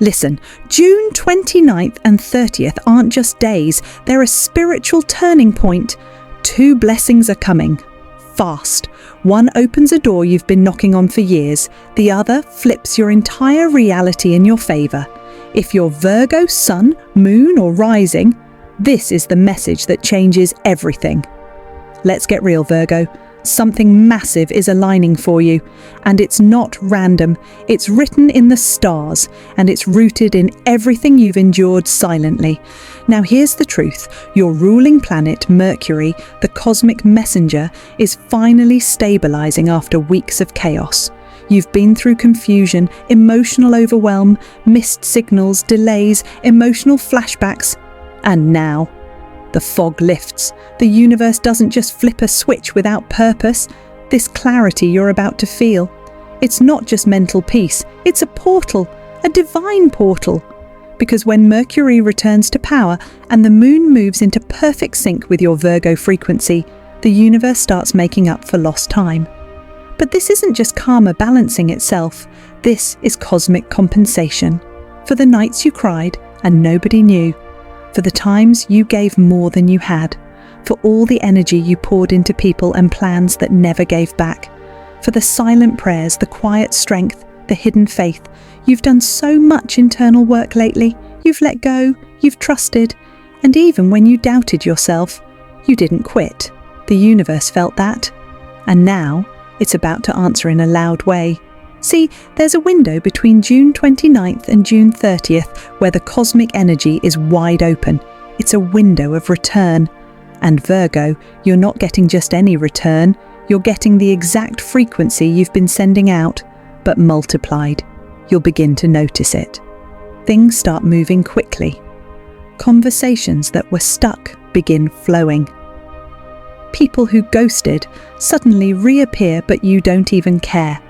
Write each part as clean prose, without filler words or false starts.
Listen, June 29th and 30th aren't just days, they're a spiritual turning point. 2 blessings are coming. Fast. One opens a door you've been knocking on for years, the other flips your entire reality in your favour. If you're Virgo Sun, Moon or Rising, this is the message that changes everything. Let's get real, Virgo. Something massive is aligning for you, and it's not random. It's written in the stars, and it's rooted in everything you've endured silently. Now here's the truth. Your ruling planet, Mercury, the cosmic messenger, is finally stabilizing after weeks of chaos. You've been through confusion, emotional overwhelm, missed signals, delays, emotional flashbacks, and now the fog lifts. The universe doesn't just flip a switch without purpose. This clarity you're about to feel, it's not just mental peace, it's a portal, a divine portal. Because when Mercury returns to power and the moon moves into perfect sync with your Virgo frequency, the universe starts making up for lost time. But this isn't just karma balancing itself, this is cosmic compensation. For the nights you cried and nobody knew, for the times you gave more than you had, for all the energy you poured into people and plans that never gave back, for the silent prayers, the quiet strength, the hidden faith. You've done so much internal work lately. You've let go, you've trusted, and even when you doubted yourself, you didn't quit. The universe felt that, and now it's about to answer in a loud way. See, there's a window between June 29th and June 30th where the cosmic energy is wide open. It's a window of return. And Virgo, you're not getting just any return, you're getting the exact frequency you've been sending out, but multiplied. You'll begin to notice it. Things start moving quickly. Conversations that were stuck begin flowing. People who ghosted suddenly reappear, but you don't even care.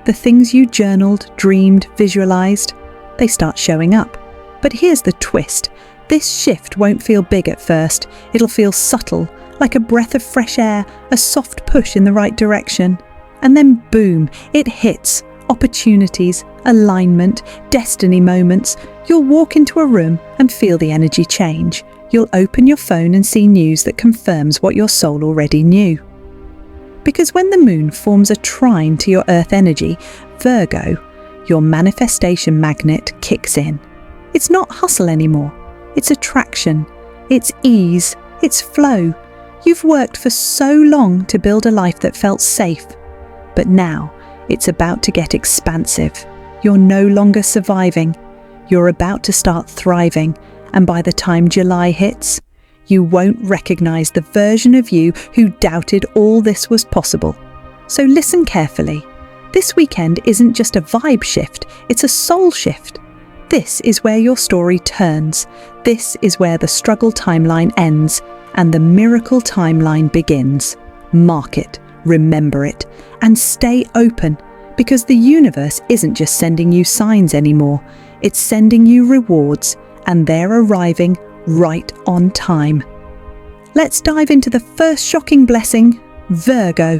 The things you journaled, dreamed, visualized, they start showing up. But here's the twist. This shift won't feel big at first. It'll feel subtle, like a breath of fresh air, a soft push in the right direction. And then boom, it hits. Opportunities, alignment, destiny moments. You'll walk into a room and feel the energy change. You'll open your phone and see news that confirms what your soul already knew. Because when the moon forms a trine to your earth energy, Virgo, your manifestation magnet kicks in. It's not hustle anymore. It's attraction. It's ease. It's flow. You've worked for so long to build a life that felt safe. But now, it's about to get expansive. You're no longer surviving. You're about to start thriving. And by the time July hits, you won't recognize the version of you who doubted all this was possible. So listen carefully. This weekend isn't just a vibe shift, it's a soul shift. This is where your story turns. This is where the struggle timeline ends and the miracle timeline begins. Mark it, remember it, and stay open, because the universe isn't just sending you signs anymore. It's sending you rewards, and they're arriving right on time. Let's dive into the first shocking blessing, Virgo.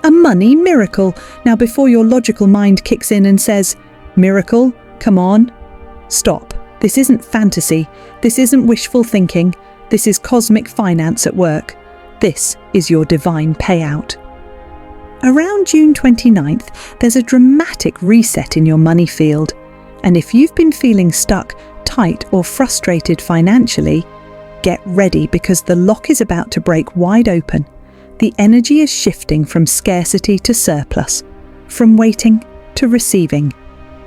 A money miracle. Now, before your logical mind kicks in and says, "Miracle? Come on." Stop. This isn't fantasy. This isn't wishful thinking. This is cosmic finance at work. This is your divine payout. Around June 29th, there's a dramatic reset in your money field. And if you've been feeling stuck, tight, or frustrated financially, get ready, because the lock is about to break wide open. The energy is shifting from scarcity to surplus, from waiting to receiving.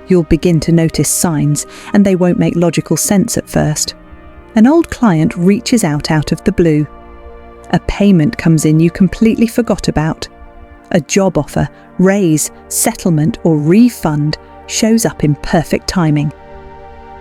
You'll begin to notice signs, and they won't make logical sense at first. An old client reaches out of the blue. A payment comes in you completely forgot about. A job offer, raise, settlement, or refund shows up in perfect timing.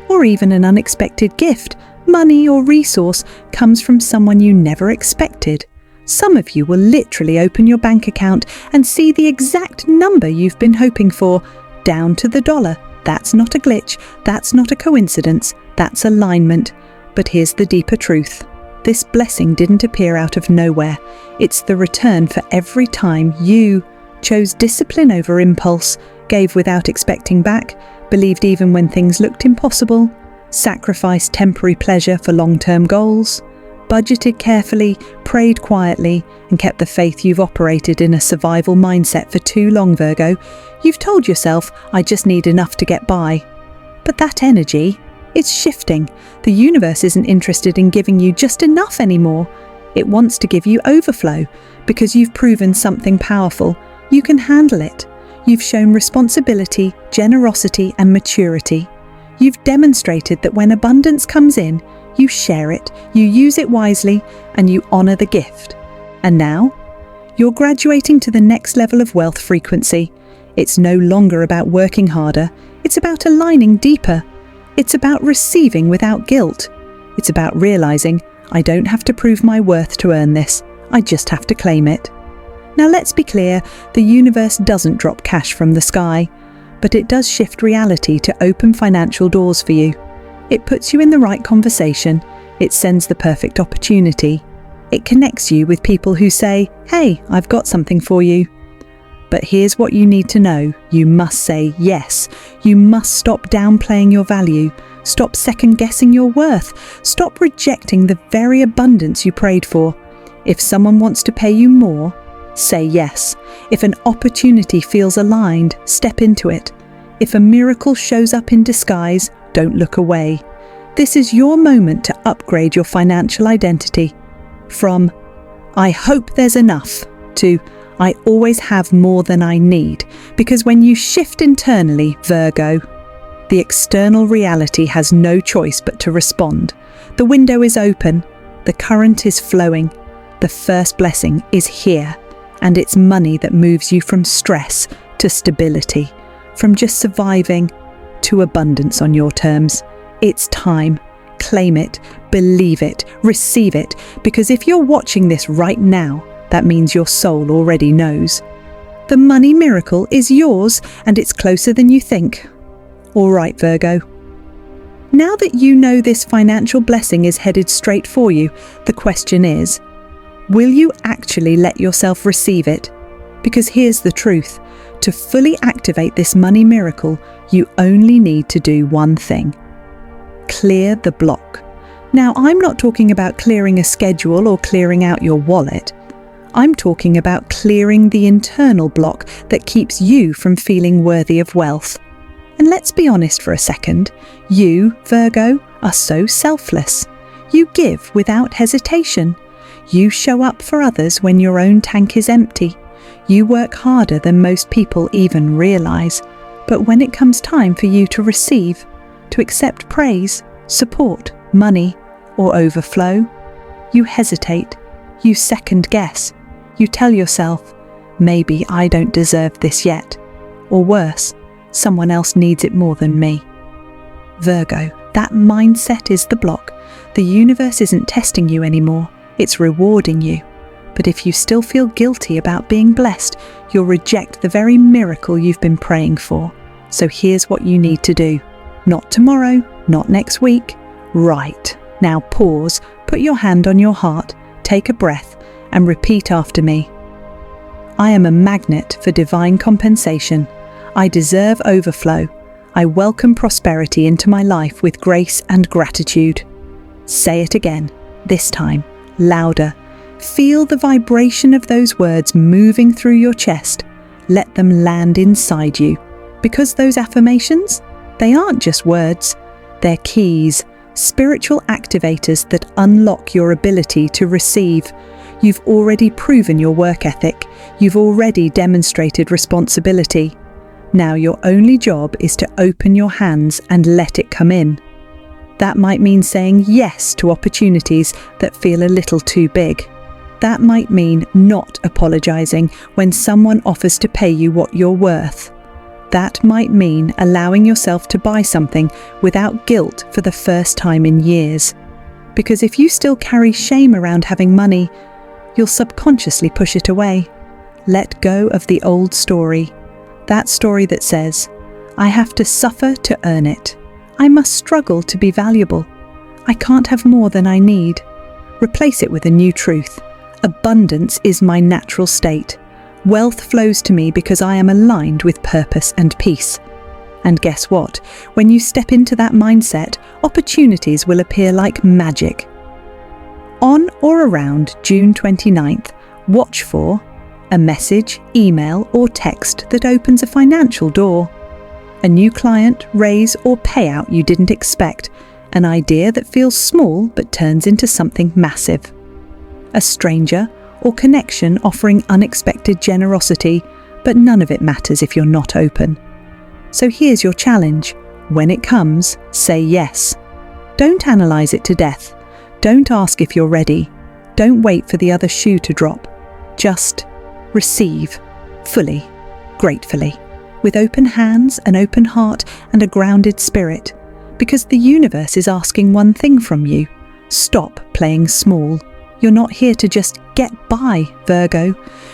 Or even an unexpected gift, money or resource comes from someone you never expected. Some of you will literally open your bank account and see the exact number you've been hoping for, down to the dollar. That's not a glitch, that's not a coincidence, that's alignment. But here's the deeper truth. This blessing didn't appear out of nowhere. It's the return for every time you chose discipline over impulse, gave without expecting back, believed even when things looked impossible, sacrificed temporary pleasure for long-term goals, budgeted carefully, prayed quietly, and kept the faith you've operated in a survival mindset for too long, Virgo. You've told yourself, I just need enough to get by. But that energy, it's shifting. The universe isn't interested in giving you just enough anymore. It wants to give you overflow, because you've proven something powerful. You can handle it. You've shown responsibility, generosity, and maturity. You've demonstrated that when abundance comes in, you share it, you use it wisely, and you honor the gift. And now, you're graduating to the next level of wealth frequency. It's no longer about working harder. It's about aligning deeper. It's about receiving without guilt. It's about realizing, I don't have to prove my worth to earn this. I just have to claim it. Now let's be clear, the universe doesn't drop cash from the sky, but it does shift reality to open financial doors for you. It puts you in the right conversation. It sends the perfect opportunity. It connects you with people who say, hey, I've got something for you. But here's what you need to know. You must say yes. You must stop downplaying your value. Stop second-guessing your worth. Stop rejecting the very abundance you prayed for. If someone wants to pay you more, say yes. If an opportunity feels aligned, step into it. If a miracle shows up in disguise, don't look away. This is your moment to upgrade your financial identity. From, I hope there's enough, to, I always have more than I need. Because when you shift internally, Virgo, the external reality has no choice but to respond. The window is open. The current is flowing. The first blessing is here. And it's money that moves you from stress to stability, from just surviving to abundance on your terms. It's time. Claim it, believe it, receive it, because if you're watching this right now, that means your soul already knows. The money miracle is yours, and it's closer than you think. All right, Virgo. Now that you know this financial blessing is headed straight for you, the question is, will you actually let yourself receive it? Because here's the truth. To fully activate this money miracle, you only need to do one thing. Clear the block. Now, I'm not talking about clearing a schedule or clearing out your wallet. I'm talking about clearing the internal block that keeps you from feeling worthy of wealth. And let's be honest for a second. You, Virgo, are so selfless. You give without hesitation. You show up for others when your own tank is empty. You work harder than most people even realize. But when it comes time for you to receive, to accept praise, support, money, or overflow, you hesitate. You second guess. You tell yourself, maybe I don't deserve this yet. Or worse, someone else needs it more than me. Virgo, that mindset is the block. The universe isn't testing you anymore. It's rewarding you. But if you still feel guilty about being blessed, you'll reject the very miracle you've been praying for. So here's what you need to do. Not tomorrow, not next week. Right. Now pause, put your hand on your heart, take a breath, and repeat after me. I am a magnet for divine compensation. I deserve overflow. I welcome prosperity into my life with grace and gratitude. Say it again, this time, louder. Feel the vibration of those words moving through your chest. Let them land inside you. Because those affirmations, they aren't just words. They're keys, spiritual activators that unlock your ability to receive. You've already proven your work ethic. You've already demonstrated responsibility. Now your only job is to open your hands and let it come in. That might mean saying yes to opportunities that feel a little too big. That might mean not apologizing when someone offers to pay you what you're worth. That might mean allowing yourself to buy something without guilt for the first time in years. Because if you still carry shame around having money, you'll subconsciously push it away. Let go of the old story. That story that says, I have to suffer to earn it. I must struggle to be valuable. I can't have more than I need. Replace it with a new truth. Abundance is my natural state. Wealth flows to me because I am aligned with purpose and peace. And guess what? When you step into that mindset, opportunities will appear like magic. On or around June 29th, watch for a message, email, or text that opens a financial door. A new client, raise, or payout you didn't expect. An idea that feels small but turns into something massive. A stranger or connection offering unexpected generosity, but none of it matters if you're not open. So here's your challenge. When it comes, say yes. Don't analyze it to death. Don't ask if you're ready. Don't wait for the other shoe to drop. Just receive, fully, gratefully, with open hands, an open heart, and a grounded spirit. Because the universe is asking one thing from you. Stop playing small. You're not here to just get by, Virgo.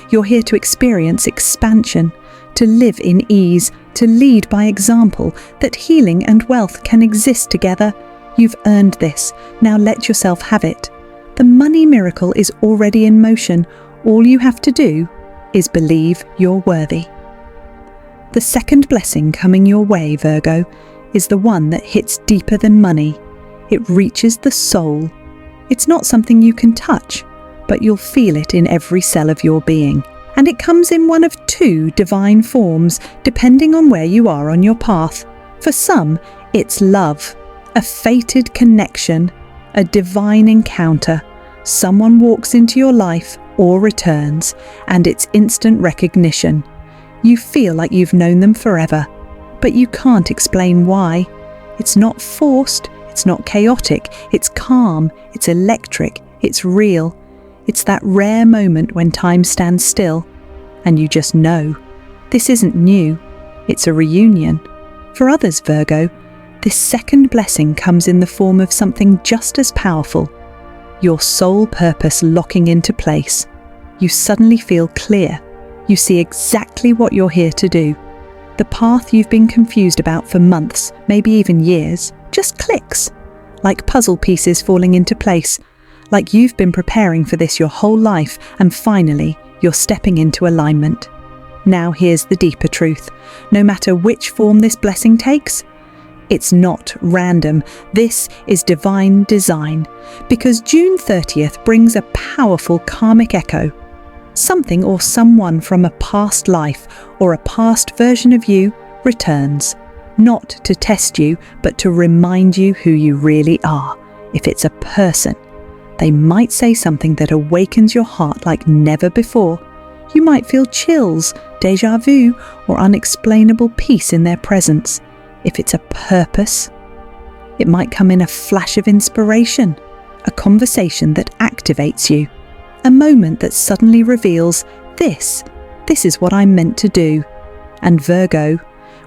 You're here to experience expansion, to live in ease, to lead by example, that healing and wealth can exist together. You've earned this. Now let yourself have it. The money miracle is already in motion. All you have to do is believe you're worthy. The second blessing coming your way, Virgo, is the one that hits deeper than money. It reaches the soul. It's not something you can touch, but you'll feel it in every cell of your being. And it comes in one of two divine forms, depending on where you are on your path. For some, it's love, a fated connection, a divine encounter. Someone walks into your life or returns, and it's instant recognition. You feel like you've known them forever, but you can't explain why. It's not forced, it's not chaotic, it's calm, it's electric, it's real. It's that rare moment when time stands still, and you just know. This isn't new, it's a reunion. For others, Virgo, this second blessing comes in the form of something just as powerful. Your soul purpose locking into place. You suddenly feel clear. You see exactly what you're here to do. The path you've been confused about for months, maybe even years, just clicks. Like puzzle pieces falling into place. Like you've been preparing for this your whole life, and finally, you're stepping into alignment. Now here's the deeper truth. No matter which form this blessing takes, it's not random. This is divine design. Because June 30th brings a powerful karmic echo. Something or someone from a past life or a past version of you returns. Not to test you, but to remind you who you really are. If it's a person, they might say something that awakens your heart like never before. You might feel chills, déjà vu, or unexplainable peace in their presence. If it's a purpose, it might come in a flash of inspiration, a conversation that activates you, a moment that suddenly reveals, this is what I'm meant to do. And Virgo,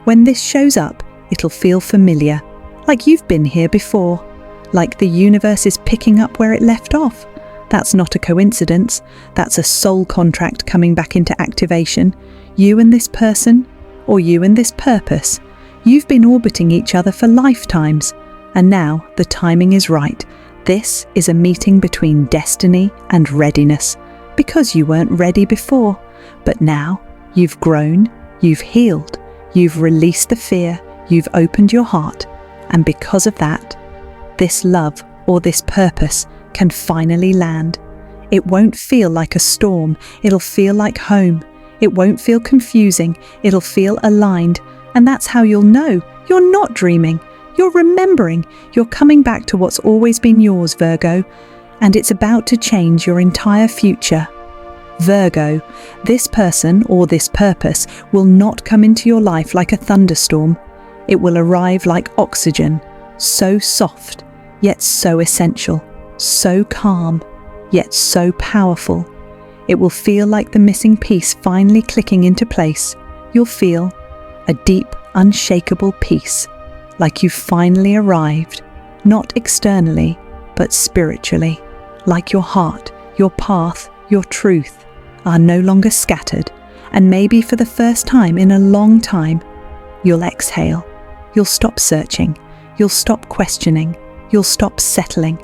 when this shows up, it'll feel familiar, like you've been here before, like the universe is picking up where it left off. That's not a coincidence. That's a soul contract coming back into activation. You and this person, or you and this purpose. You've been orbiting each other for lifetimes, and now the timing is right. This is a meeting between destiny and readiness, because you weren't ready before. But now you've grown, you've healed, you've released the fear, you've opened your heart, and because of that, this love or this purpose can finally land. It won't feel like a storm, it'll feel like home. It won't feel confusing, it'll feel aligned. And that's how you'll know you're not dreaming. You're remembering. You're coming back to what's always been yours, Virgo. And it's about to change your entire future. Virgo, this person or this purpose will not come into your life like a thunderstorm. It will arrive like oxygen, so soft, yet so essential, so calm, yet so powerful. It will feel like the missing piece finally clicking into place. You'll feel a deep, unshakable peace, like you've finally arrived, not externally, but spiritually, like your heart, your path, your truth are no longer scattered, and maybe for the first time in a long time, you'll exhale, you'll stop searching, you'll stop questioning, you'll stop settling,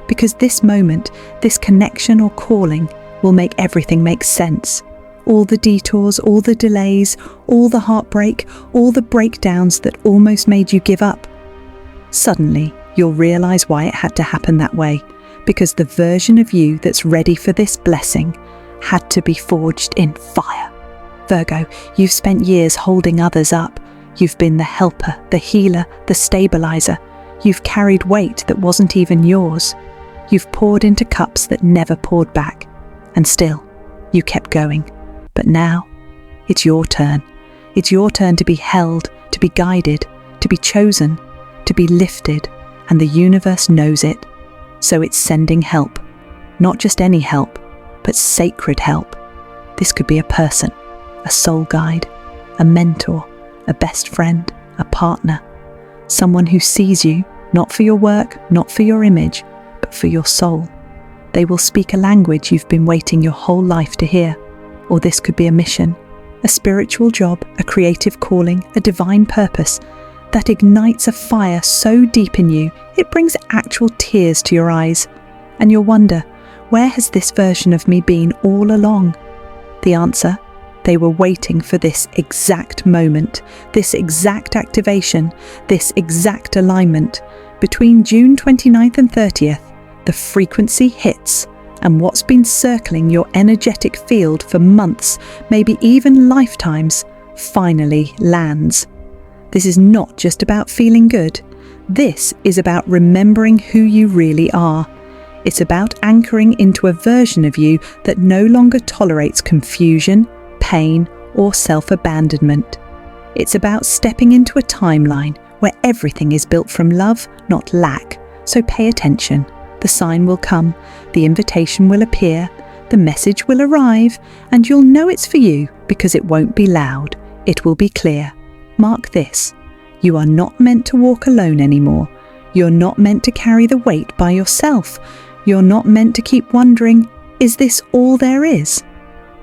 because this moment, this connection or calling will make everything make sense. all the detours, all the delays, all the heartbreak, all the breakdowns that almost made you give up. Suddenly, you'll realize why it had to happen that way, because the version of you that's ready for this blessing had to be forged in fire. Virgo, you've spent years holding others up. You've been the helper, the healer, the stabilizer. You've carried weight that wasn't even yours. You've poured into cups that never poured back. And still, you kept going. But now, it's your turn. It's your turn to be held, to be guided, to be chosen, to be lifted, and the universe knows it. So it's sending help. Not just any help, but sacred help. This could be a person, a soul guide, a mentor, a best friend, a partner, someone who sees you, not for your work, not for your image, but for your soul. They will speak a language you've been waiting your whole life to hear. Or this could be a mission, a spiritual job, a creative calling, a divine purpose that ignites a fire so deep in you, it brings actual tears to your eyes. And you'll wonder, where has this version of me been all along? The answer? They were waiting for this exact moment, this exact activation, this exact alignment. Between June 29th and 30th, the frequency hits, and what's been circling your energetic field for months, maybe even lifetimes, finally lands. This is not just about feeling good. This is about remembering who you really are. It's about anchoring into a version of you that no longer tolerates confusion, pain, or self-abandonment. It's about stepping into a timeline where everything is built from love, not lack. So pay attention. The sign will come, the invitation will appear, the message will arrive, and you'll know it's for you because it won't be loud. It will be clear. Mark this. You are not meant to walk alone anymore. You're not meant to carry the weight by yourself. You're not meant to keep wondering, is this all there is?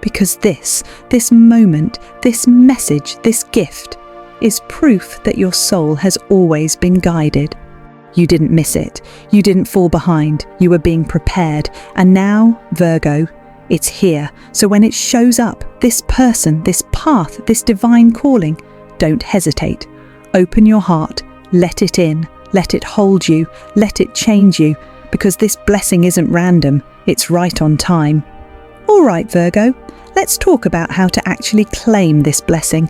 Because this moment, this message, this gift is proof that your soul has always been guided. You didn't miss it. You didn't fall behind. You were being prepared. And now, Virgo, it's here. So when it shows up, this person, this path, this divine calling, don't hesitate. Open your heart. Let it in. Let it hold you. Let it change you. Because this blessing isn't random. It's right on time. All right, Virgo, let's talk about how to actually claim this blessing.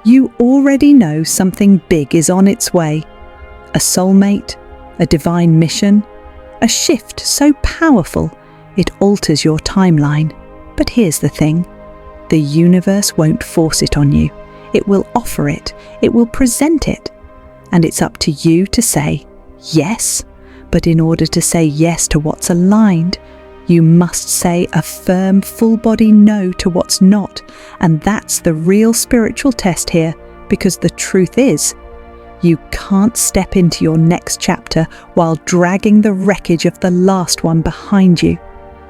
You already know something big is on its way. A soulmate, a divine mission, a shift so powerful it alters your timeline. But here's the thing, the universe won't force it on you. It will offer it, it will present it, and it's up to you to say yes. But in order to say yes to what's aligned, you must say a firm, full-body no to what's not. And that's the real spiritual test here, because the truth is, you can't step into your next chapter while dragging the wreckage of the last one behind you.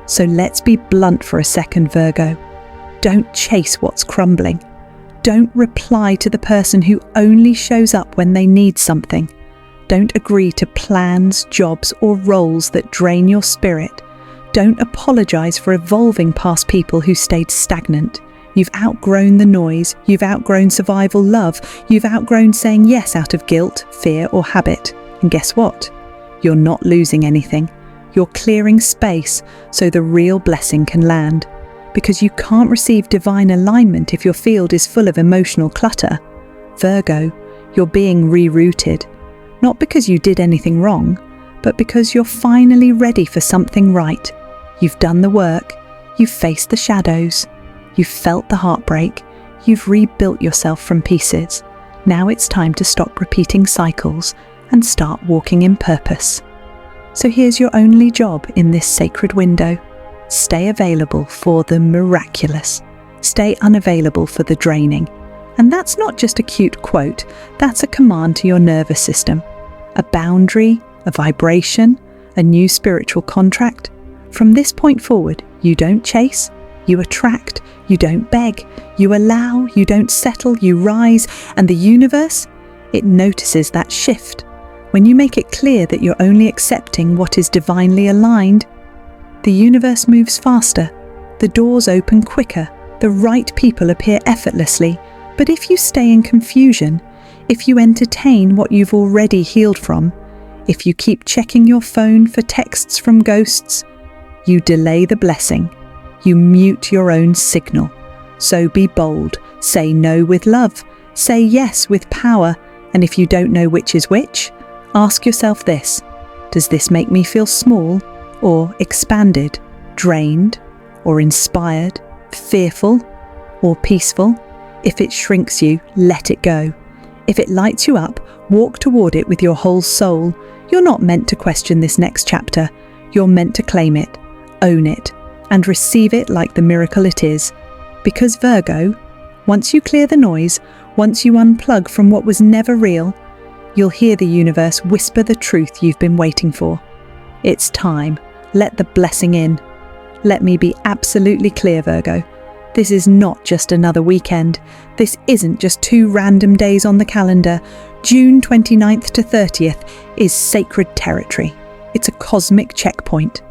So let's be blunt for a second, Virgo. Don't chase what's crumbling. Don't reply to the person who only shows up when they need something. Don't agree to plans, jobs, or roles that drain your spirit. Don't apologize for evolving past people who stayed stagnant. You've outgrown the noise, you've outgrown survival love, you've outgrown saying yes out of guilt, fear, or habit. And guess what? You're not losing anything. You're clearing space so the real blessing can land. Because you can't receive divine alignment if your field is full of emotional clutter. Virgo, you're being rerouted. Not because you did anything wrong, but because you're finally ready for something right. You've done the work, you've faced the shadows, you've felt the heartbreak, you've rebuilt yourself from pieces. Now it's time to stop repeating cycles and start walking in purpose. So here's your only job in this sacred window. Stay available for the miraculous. Stay unavailable for the draining. And that's not just a cute quote, that's a command to your nervous system. A boundary, a vibration, a new spiritual contract. From this point forward, you don't chase, you attract, you don't beg, you allow, you don't settle, you rise, and the universe, it notices that shift. When you make it clear that you're only accepting what is divinely aligned, the universe moves faster, the doors open quicker, The right people appear effortlessly, but if you stay in confusion, if you entertain what you've already healed from, if you keep checking your phone for texts from ghosts, you delay the blessing. You mute your own signal. So be bold. Say no with love. Say yes with power. And if you don't know which is which, ask yourself this: does this make me feel small, or expanded, drained, or inspired, fearful, or peaceful? If it shrinks you, let it go. If it lights you up, walk toward it with your whole soul. You're not meant to question this next chapter. You're meant to claim it, own it, and receive it like the miracle it is. Because Virgo, once you clear the noise, once you unplug from what was never real, you'll hear the universe whisper the truth you've been waiting for. It's time. Let the blessing in. Let me be absolutely clear, Virgo. This is not just another weekend. This isn't just 2 random days on the calendar. June 29th to 30th is sacred territory. It's a cosmic checkpoint,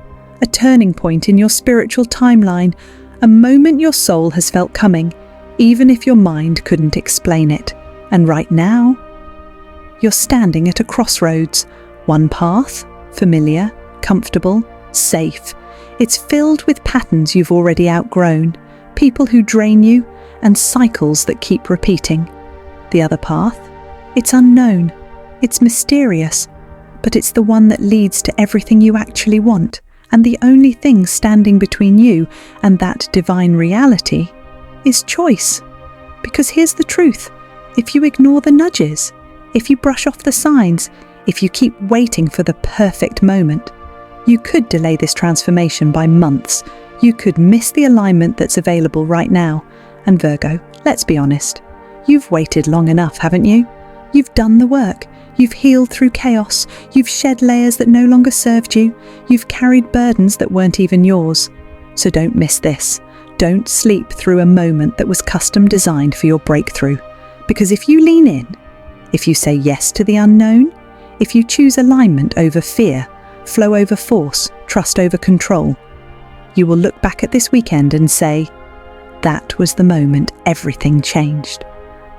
a turning point in your spiritual timeline, a moment your soul has felt coming, even if your mind couldn't explain it. And right now, you're standing at a crossroads. One path, familiar, comfortable, safe. It's filled with patterns you've already outgrown, people who drain you, and cycles that keep repeating. The other path, it's unknown, it's mysterious, but it's the one that leads to everything you actually want, and the only thing standing between you and that divine reality is choice. Because here's the truth: if you ignore the nudges, if you brush off the signs, if you keep waiting for the perfect moment, you could delay this transformation by months. You could miss the alignment that's available right now. And Virgo, let's be honest, you've waited long enough, haven't you? You've done the work. You've healed through chaos. You've shed layers that no longer served you. You've carried burdens that weren't even yours. So don't miss this. Don't sleep through a moment that was custom designed for your breakthrough. Because if you lean in, if you say yes to the unknown, if you choose alignment over fear, flow over force, trust over control, you will look back at this weekend and say, that was the moment everything changed.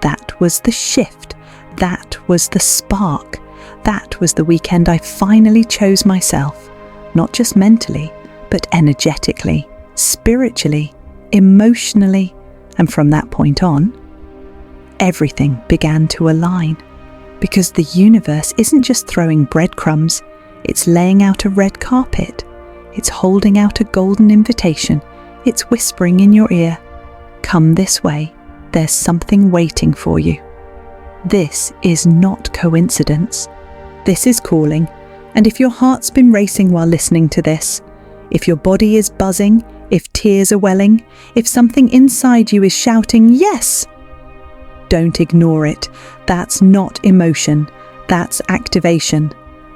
That was the shift. That was the spark. That was the weekend I finally chose myself, not just mentally, but energetically, spiritually, emotionally, and from that point on, everything began to align. Because the universe isn't just throwing breadcrumbs, it's laying out a red carpet. It's holding out a golden invitation. It's whispering in your ear, come this way, there's something waiting for you. This is not coincidence. This is calling. And if your heart's been racing while listening to this, if your body is buzzing, if tears are welling, if something inside you is shouting, yes, don't ignore it. That's not emotion. That's activation.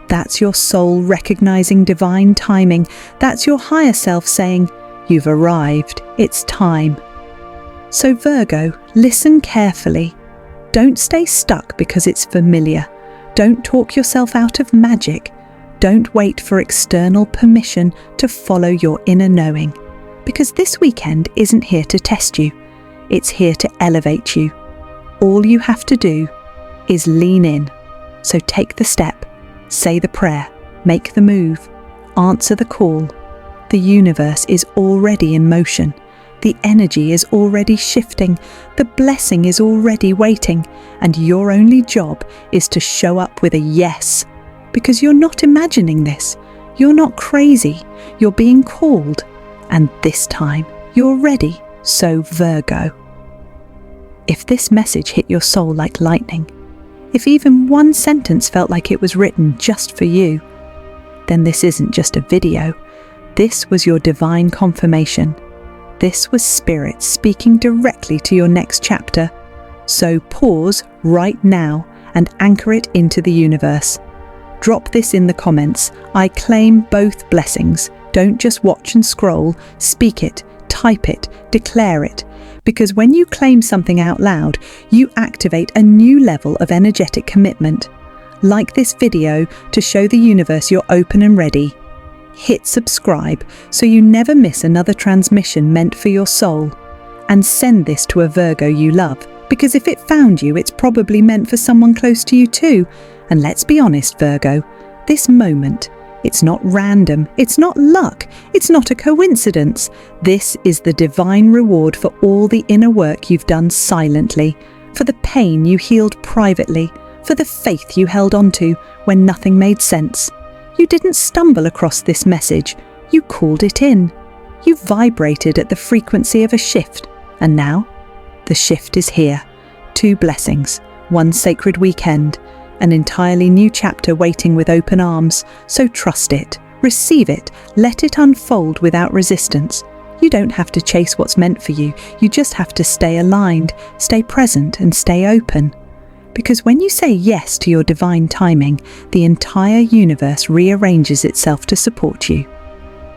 That's your soul recognizing divine timing. That's your higher self saying, you've arrived. It's time. So Virgo, listen carefully. Don't stay stuck because it's familiar. Don't talk yourself out of magic. Don't wait for external permission to follow your inner knowing. Because this weekend isn't here to test you. It's here to elevate you. All you have to do is lean in. So take the step. Say the prayer, make the move, answer the call. The universe is already in motion. The energy is already shifting. The blessing is already waiting. And your only job is to show up with a yes. Because you're not imagining this. You're not crazy. You're being called. And this time, you're ready. So Virgo. If this message hit your soul like lightning, if even one sentence felt like it was written just for you, then this isn't just a video. This was your divine confirmation. This was Spirit speaking directly to your next chapter. So pause right now and anchor it into the universe. Drop this in the comments. I claim both blessings. Don't just watch and scroll. Speak it, type it, declare it. Because when you claim something out loud, you activate a new level of energetic commitment. Like this video to show the universe you're open and ready. Hit subscribe so you never miss another transmission meant for your soul. And send this to a Virgo you love, because if it found you, it's probably meant for someone close to you too. And let's be honest, Virgo, this moment, it's not random, it's not luck, it's not a coincidence. This is the divine reward for all the inner work you've done silently, for the pain you healed privately, for the faith you held onto when nothing made sense. You didn't stumble across this message, you called it in. You vibrated at the frequency of a shift, and now the shift is here. 2 blessings, 1 sacred weekend, an entirely new chapter waiting with open arms. So trust it, receive it, let it unfold without resistance. You don't have to chase what's meant for you, you just have to stay aligned, stay present and stay open. Because when you say yes to your divine timing, the entire universe rearranges itself to support you.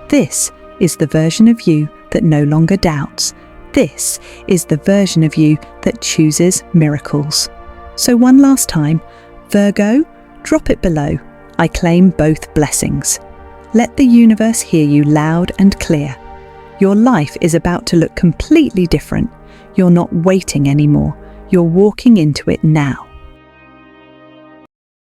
This is the version of you that no longer doubts. This is the version of you that chooses miracles. So one last time, Virgo, drop it below. I claim both blessings. Let the universe hear you loud and clear. Your life is about to look completely different. You're not waiting anymore. You're walking into it now.